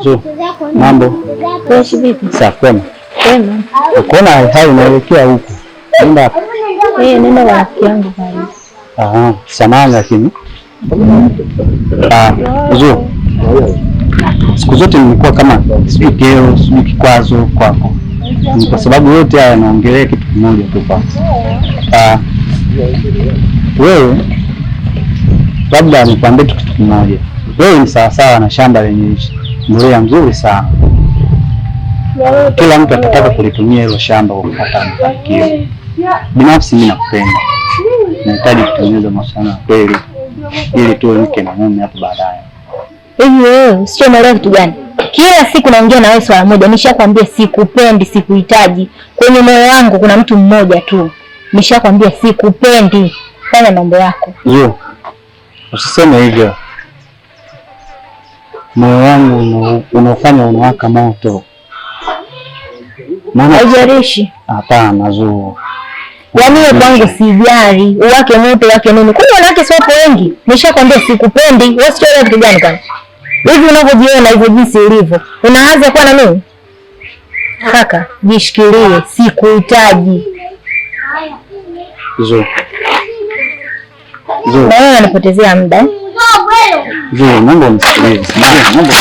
Zo, mambo. Fresh vipi? Safi kwema. Kwema. Unaona hai unaelekea huko. Nenda. Nenda kwa rafiki yangu pale. Samahani lakini. Zo. Siku zote nilikuwa kama sijui kero, sijui kikwazo kwako. Ni kwa sababu yote haya naongelea kitu kimoja tu kwako. Wewe labda nikwambie kitu kimoja. Wewe ni sawasawa na shamba lenye mbolea nzuri sana. Kila mtu atataka kulitumia hilo shamba kwa kupata mafanikio. Binafsi mimi nakupenda. Nahitaji kutengeneza mahusiano ya kweli ili tuwe mke na mume hapo baadaye. Hivi wewe sio unaelewa kitu gani? Kila siku naongea na wewe swala moja. Nishakwambia sikupendi, sikuhitaji. Kwenye moyo wangu kuna mtu mmoja tu. Nishakwambia sikupendi. Fanya mambo yako. Yo. Usiseme hivyo. Moyo wangu unafanya unawaka moto. Maana haijalishi. Hapana Zuu. Yaani wewe kwangu sijali, uwake moto wake nini? Kumbe wanawake sio wengi. Nishakwambia sikupendi. Wewe sio kitu gani kwani? Hivi unavyojiona hivyo jinsi ulivyo. Unaanza kuwa na mimi? Kaka, jishikilie, sikuhitaji. Zuu. Na wewe unanipotezea muda. Zuu, mambo msikilize. Mambo.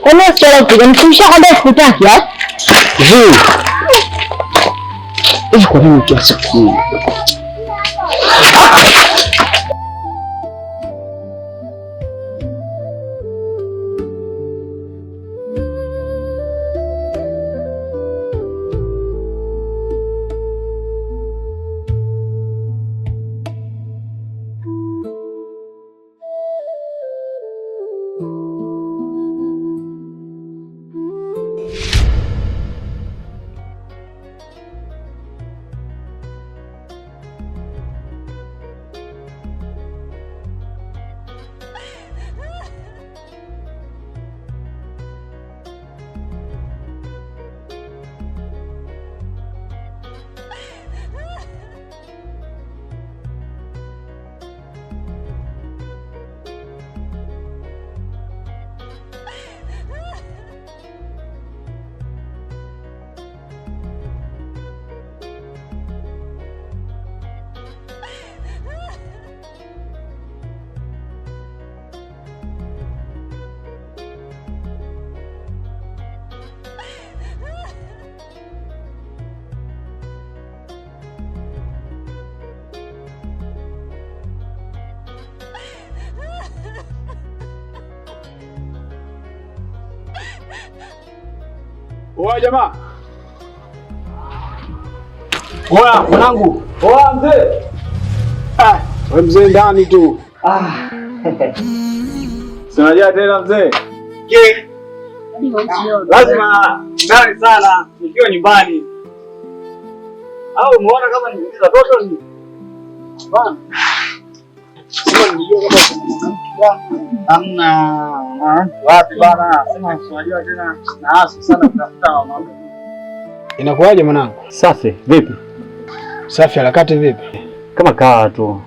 Kwa nini sio kitu? Nishakwambia sikutaki, Zuu. Kwa nini kiasi hiki? Oa jamaa. Oa mwanangu. Oa mzee. Wewe mzee ndani tu. Sinaja tena mzee. Lazima ndani sana nikiwa nyumbani. Au umeona kama niingiza toto ni? Bana. Sema nijue kama hamna wapi bana. Sema unajua tena naasu sana kutafuta mama. Inakuwaje mwanangu? Safi, vipi? Safi, harakati vipi? Kama kawa tu.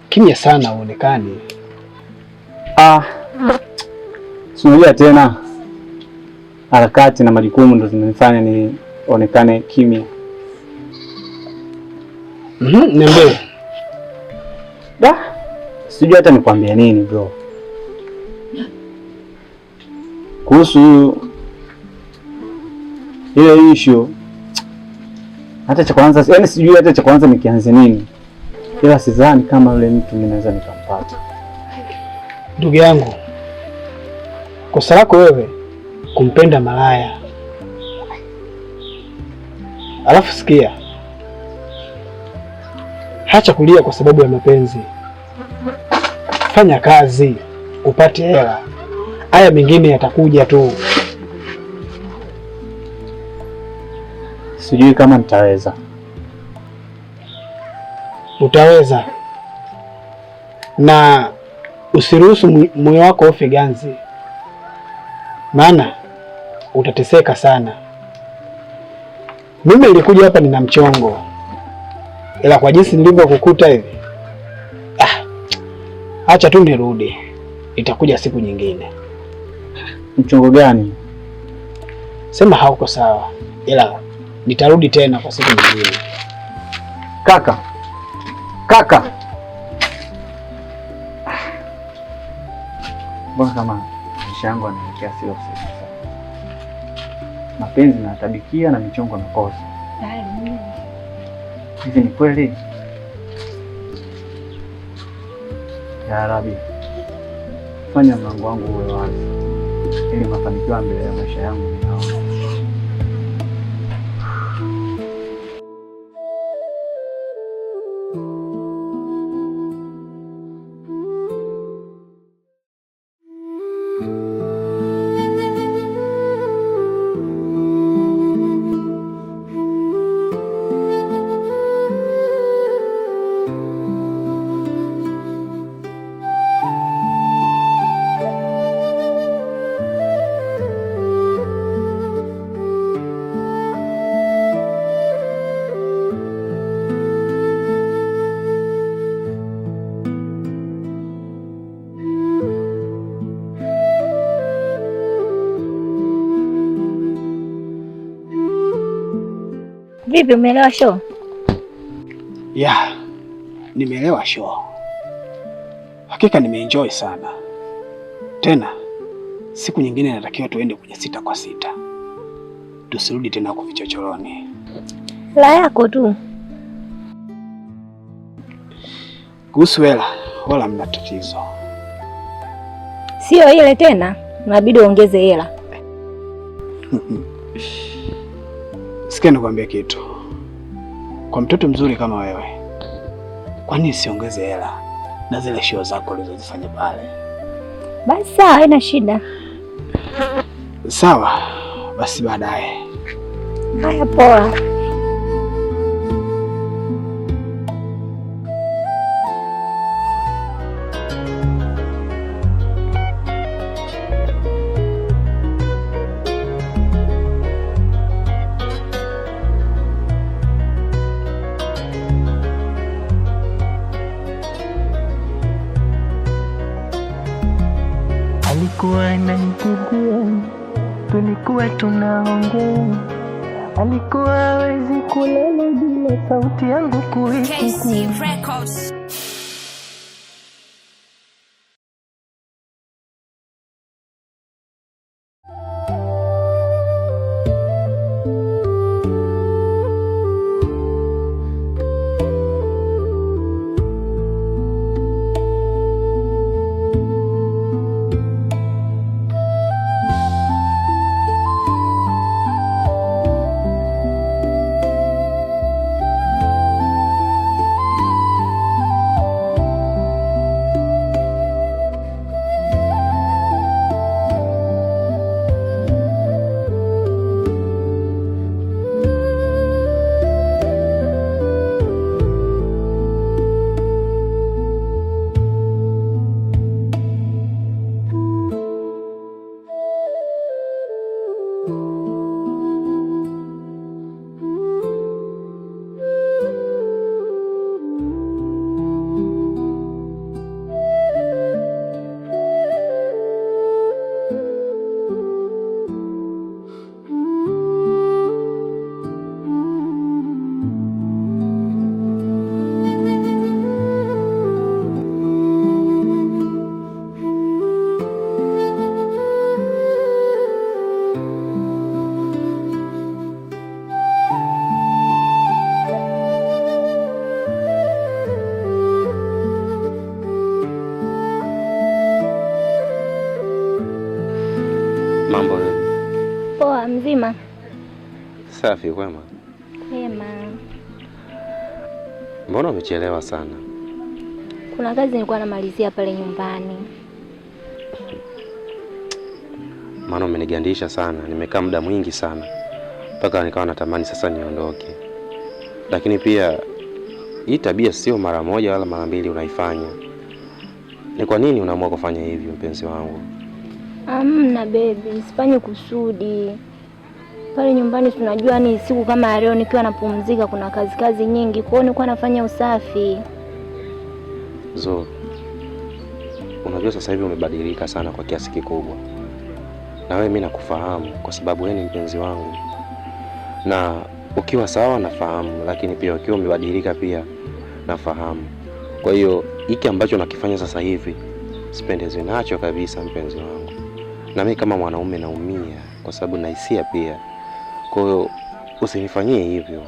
Kimya sana uonekani. Unajua tena harakati na majukumu ndo zinanifanya nionekane kimya. Niambie. Sijui hata nikwambia nini bro. Kuhusu ile issue hata cha kwanza, yani sijui hata cha kwanza nikianza nini. Ila sidhani kama yule mtu ninaweza nikampata. Ndugu yangu, kosa lako wewe kumpenda malaya. Alafu sikia, hacha kulia kwa sababu ya mapenzi. Fanya kazi upate hela, haya mengine yatakuja tu. sijui kama nitaweza. Utaweza, na usiruhusu moyo wako ufe ganzi, maana utateseka sana. Mimi nilikuja hapa nina mchongo, ila kwa jinsi nilivyokukuta hivi, acha tu nirudi, itakuja siku nyingine. Mchongo gani? Sema hauko sawa, ila nitarudi tena kwa siku nyingine. Kaka, mbona kama maisha yangu yanaelekea sio sawa? Mapenzi natabikia na michongo nakosa. Hivi ni kweli? Ya Rabbi, fanya mlango wangu uwe wazi ili mafanikio mbele ya maisha yangu niyaone. Vipi, umeelewa show? Yeah, nimeelewa show. Hakika nimeenjoy sana. Tena siku nyingine natakiwa tuende kwenye 6 kwa 6. Tusirudi tena kwa vichochoroni. La yako tu. Kuhusu hela, wala mna tatizo. Sio ile tena, unabidi uongeze hela. Sikia nikwambie kitu. Kwa mtoto mzuri kama wewe, kwa nini siongeze hela na zile show zako ulizozifanya pale? Basi sawa, haina shida. Sawa, basi baadaye. Haya, poa. Alikuwa ananipigia, tulikuwa tunaongea, alikuwa hawezi kulala bila sauti yangu kuisikia. Mambo ni Poa, mzima? safi, kwema? Kwema. Mbona umechelewa sana? Kuna kazi nilikuwa namalizia pale nyumbani. Maana umenigandisha sana, nimekaa muda mwingi sana. mpaka nikawa natamani sasa niondoke. Lakini pia hii tabia sio mara moja wala mara mbili unaifanya. Ni kwa nini unaamua kufanya hivyo mpenzi wangu? Amna baby, sifanye kusudi. Pale nyumbani tunajua ni siku kama leo nikiwa napumzika kuna kazi nyingi, kwa hiyo nilikuwa nafanya usafi. Zo, unajua sasa hivi umebadilika sana kwa kiasi kikubwa. Na wewe mimi nakufahamu kwa sababu wewe ni mpenzi wangu. Na ukiwa sawa nafahamu, lakini pia ukiwa umebadilika pia nafahamu. Kwa hiyo hiki ambacho nakifanya sasa hivi sipendezwi nacho kabisa mpenzi wangu. Na mimi kama mwanaume naumia kwa sababu na hisia pia. Kwa hiyo usinifanyie hivyo.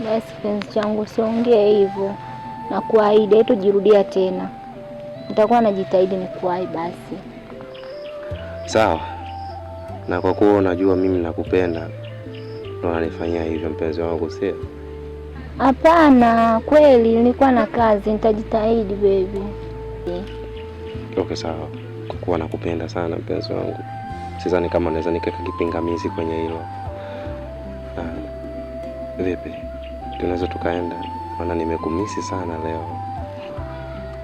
Basi penzi changu, usiongee hivyo. Na kuahidi hatujirudia tena. Nitakuwa najitahidi nikuwahi basi. Sawa. Na kwa kuwa unajua mimi nakupenda, ndio unanifanyia hivyo mpenzi wangu, sio? Hapana, kweli nilikuwa na kazi, nitajitahidi baby. Okay, sawa. Kwa kuwa nakupenda sana mpenzi wangu, sidhani kama naweza nikaweka kipingamizi kwenye hilo. Vipi? Tunaweza tukaenda? Maana nimekumisi sana leo.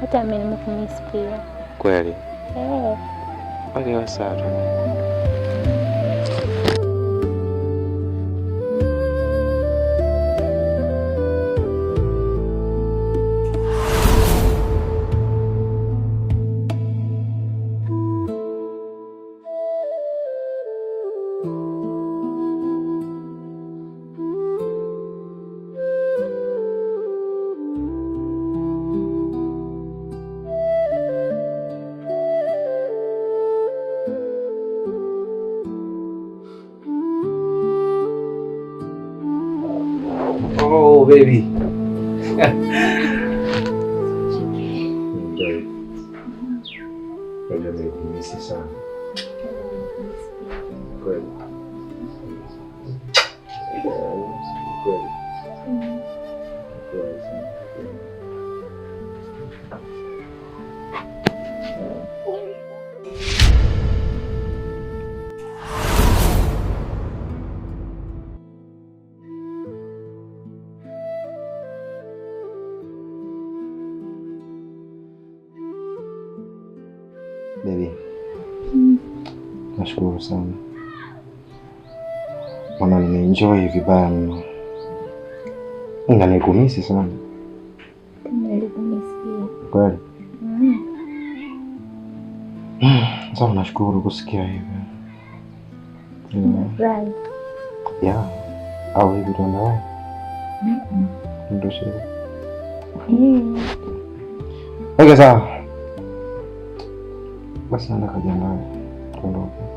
Hata mimi nimekumisi pia. Kweli? Okay, sawa. Oh baby. Nimekumisi sana. Kweli. Kweli. Baby. Nashukuru sana. Maana nimeenjoy vibaya mno. Na nimekumisi sana. Nimekumisi pia. Kweli? Sawa, nashukuru kusikia hivyo. Right. Yeah. Au hivi ndo nawe? Ndio sio. Okay, sawa. Basi nenda kajiandae. Tuondoke.